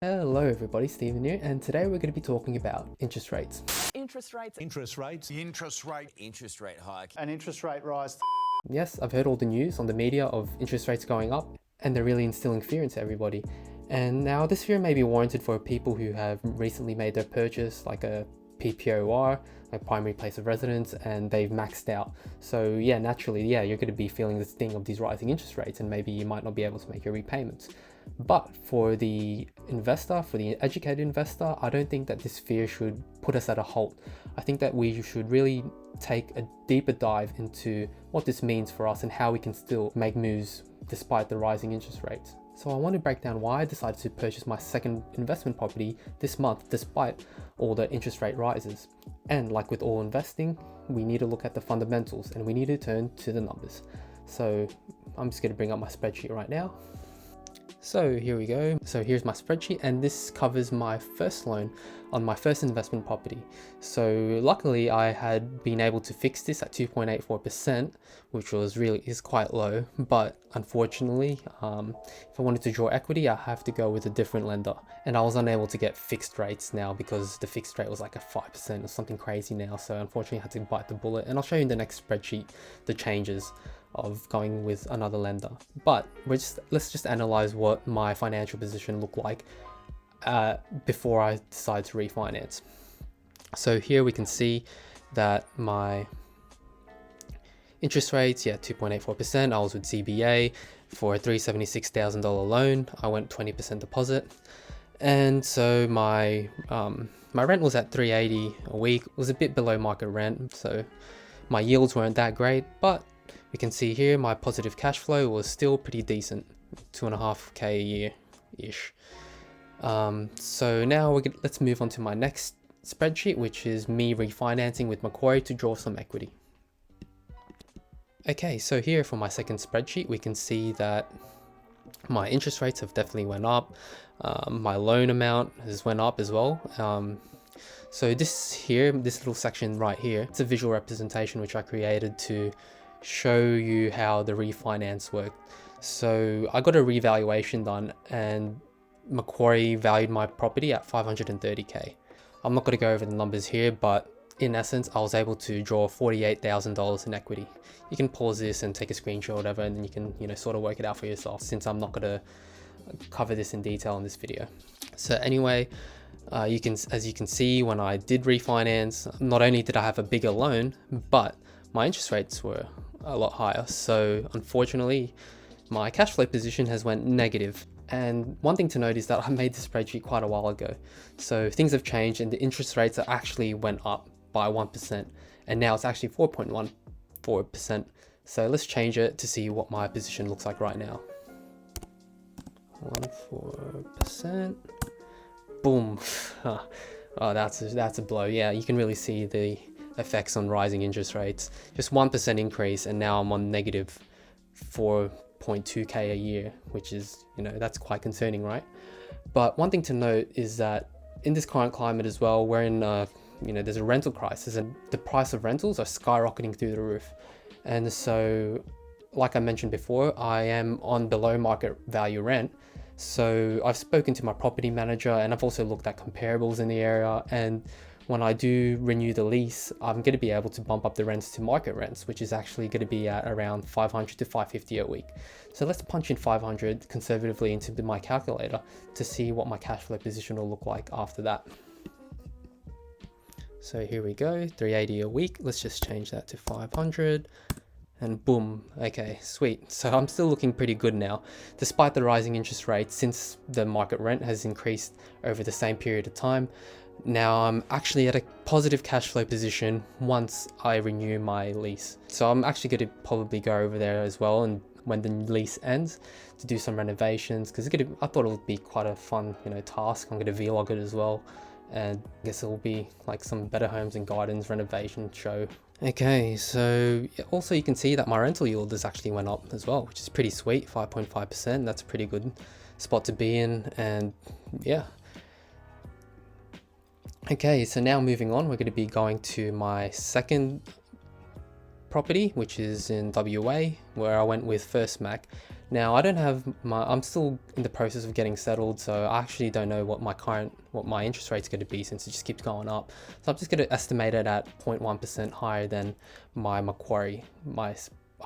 Hello everybody, Stephen here, and today we're going to be talking about interest rates. Interest rates. Interest rate hike. An interest rate rise. Yes, I've heard all the news on the media of interest rates going up, and they're really instilling fear into everybody. And now this fear may be warranted for people who have recently made their purchase, like a PPOR, like primary place of residence, and they've maxed out. So yeah, naturally, you're going to be feeling the sting of these rising interest rates, and maybe you might not be able to make your repayments. But for the investor, for the educated investor, I don't think that this fear should put us at a halt. I think that we should really take a deeper dive into what this means for us and how we can still make moves despite the rising interest rates. So I want to break down why I decided to purchase my second investment property this month despite all the interest rate rises. And like with all investing, we need to look at the fundamentals and we need to turn to the numbers. So I'm just going to bring up my spreadsheet right now. So here we go. So here's my spreadsheet, and this covers my first loan on my first investment property. So luckily I had been able to fix this at 2.84%, which is quite low. But unfortunately, if I wanted to draw equity, I have to go with a different lender, and I was unable to get fixed rates now because the fixed rate was like a 5% or something crazy now. So unfortunately I had to bite the bullet, and I'll show you in the next spreadsheet the changes of going with another lender. But let's just analyze what my financial position looked like before I decide to refinance. So here we can see that my interest rates, 2.84%. I was with CBA for a $376,000 loan. I went 20% deposit, and so my rent was at $380 a week. It was a bit below market rent, so my yields weren't that great, but we can see here my positive cash flow was still pretty decent, 2.5k a year-ish. So now let's move on to my next spreadsheet, which is me refinancing with Macquarie to draw some equity. Okay, so here for my second spreadsheet, we can see that my interest rates have definitely went up. My loan amount has went up as well. So this little section right here, it's a visual representation which I created to show you how the refinance worked. So I got a revaluation done, and Macquarie valued my property at 530k. I'm not going to go over the numbers here, but in essence I was able to draw $48,000 in equity. You can pause this and take a screenshot or whatever, and then you can sort of work it out for yourself, since I'm not going to cover this in detail in this video. So anyway, as you can see, when I did refinance, not only did I have a bigger loan, but my interest rates were a lot higher. So unfortunately, my cash flow position has went negative. And one thing to note is that I made this spreadsheet quite a while ago. So things have changed, and the interest rates actually went up by 1%. And now it's actually 4.14%. So let's change it to see what my position looks like right now. 14%. Boom. Oh, that's a blow. Yeah, you can really see the effects on rising interest rates. Just 1% increase, and now I'm on negative 4.2k a year, which is, that's quite concerning, right? But one thing to note is that in this current climate as well, we're in there's a rental crisis, and the price of rentals are skyrocketing through the roof. And so, like I mentioned before, I am on below market value rent. So I've spoken to my property manager, and I've also looked at comparables in the area, and when I do renew the lease, I'm going to be able to bump up the rents to market rents, which is actually going to be at around $500 to $550 a week. So let's punch in 500 conservatively into my calculator to see what my cash flow position will look like after that. So here we go, $380 a week. Let's just change that to 500. And boom. Okay, sweet. So I'm still looking pretty good now, despite the rising interest rates, since the market rent has increased over the same period of time. Now I'm actually at a positive cash flow position once I renew my lease. So I'm actually going to probably go over there as well, and when the lease ends, to do some renovations, because I thought it would be quite a fun task. I'm going to vlog it as well, and I guess it will be like some Better Homes and Gardens renovation show. Okay, so also you can see that my rental yield has actually went up as well, which is pretty sweet, 5.5%. That's a pretty good spot to be in, and yeah. Okay, so now moving on, we're going to be going to my second property, which is in WA, where I went with First Mac. Now I don't have I'm still in the process of getting settled, so I actually don't know what my interest rate's going to be, since it just keeps going up. So I'm just going to estimate it at 0.1% higher than my Macquarie, my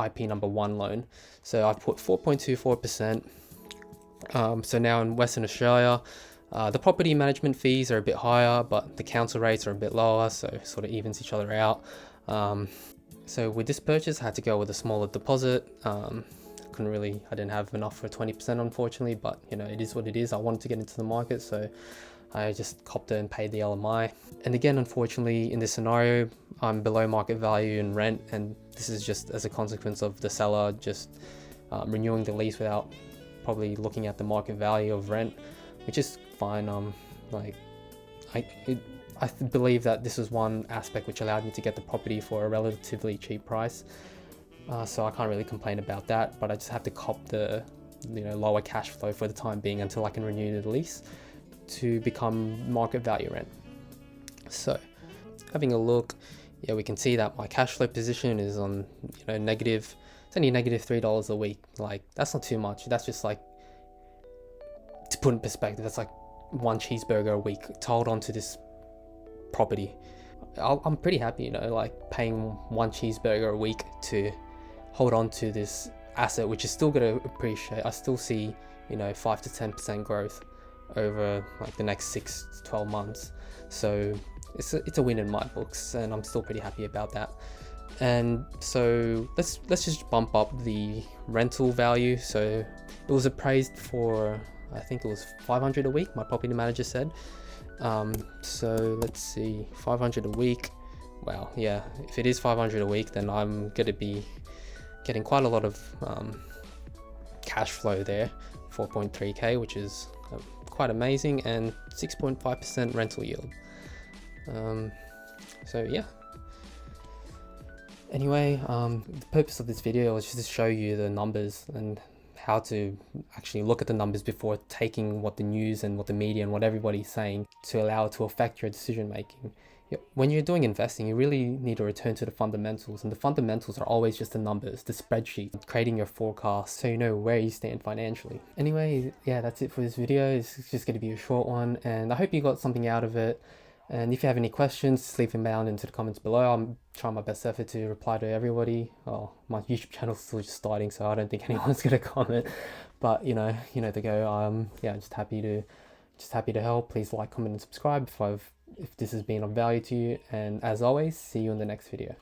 IP number 1 loan. So I've put 4.24%. So now in Western Australia, the property management fees are a bit higher, but the council rates are a bit lower, so it sort of evens each other out. So with this purchase, I had to go with a smaller deposit. I didn't have enough for 20%, unfortunately, but you know, it is what it is. I wanted to get into the market, so I just copped it and paid the LMI. And again, unfortunately, in this scenario, I'm below market value in rent, and this is just as a consequence of the seller just renewing the lease without probably looking at the market value of rent, which is fine. I believe that this was one aspect which allowed me to get the property for a relatively cheap price. So I can't really complain about that, but I just have to cop the lower cash flow for the time being until I can renew the lease to become market value rent. So having a look, yeah, we can see that my cash flow position is on negative. It's only negative $3 a week. Like, that's not too much. That's just like, to put in perspective, that's like one cheeseburger a week to hold on to this property. I'm pretty happy, like paying one cheeseburger a week to hold on to this asset, which is still going to appreciate. I still see 5 to 10% growth over like the next 6 to 12 months. So it's a win in my books, and I'm still pretty happy about that. And so let's just bump up the rental value. So it was appraised for, I think it was $500 a week, my property manager said. So let's see, 500 a week. Wow, yeah, if it is 500 a week, then I'm gonna be getting quite a lot of cash flow there. 4.3k, which is quite amazing, and 6.5% rental yield. So yeah. Anyway, the purpose of this video was just to show you the numbers and how to actually look at the numbers before taking what the news and what the media and what everybody's saying to allow it to affect your decision making. When you're doing investing, you really need to return to the fundamentals, and the fundamentals are always just the numbers, the spreadsheet, creating your forecast so you know where you stand financially. Anyway, yeah, that's it for this video. It's just going to be a short one, and I hope you got something out of it. And if you have any questions, just leave them down into the comments below. I'm trying my best effort to reply to everybody. Oh, my YouTube channel's still just starting, so I don't think anyone's gonna comment. But you know the go. Yeah, just happy to help. Please like, comment, and subscribe if this has been of value to you. And as always, see you in the next video.